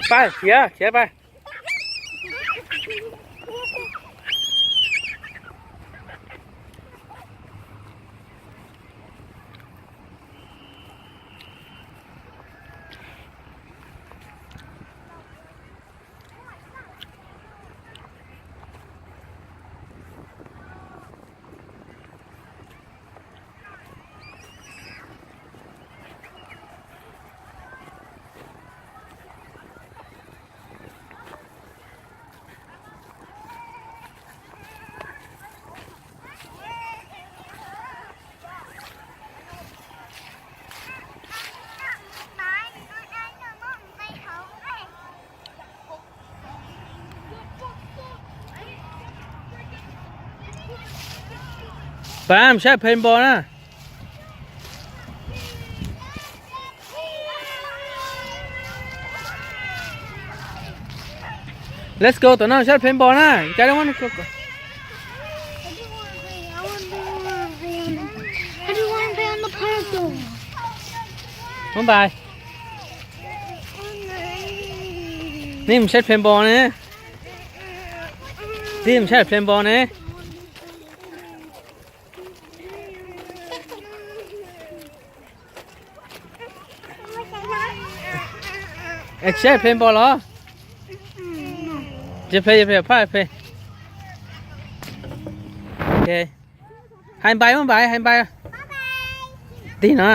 ไปเขียไปปามใช่เพนบอลนะ Let's go ตัวน้องใช่เพนบอลนะใจร้อนนะ I don't want to play on the park though. บ๊ายบายนี่มันใช่เพนบอลนะนี่มันใช่เพนบอลนะเอ็กซ์ใช่เพนบอลเหรอจะเพย์พ่ายเพย์โอเคให้ใบมั้งใบให้ใบดีนะ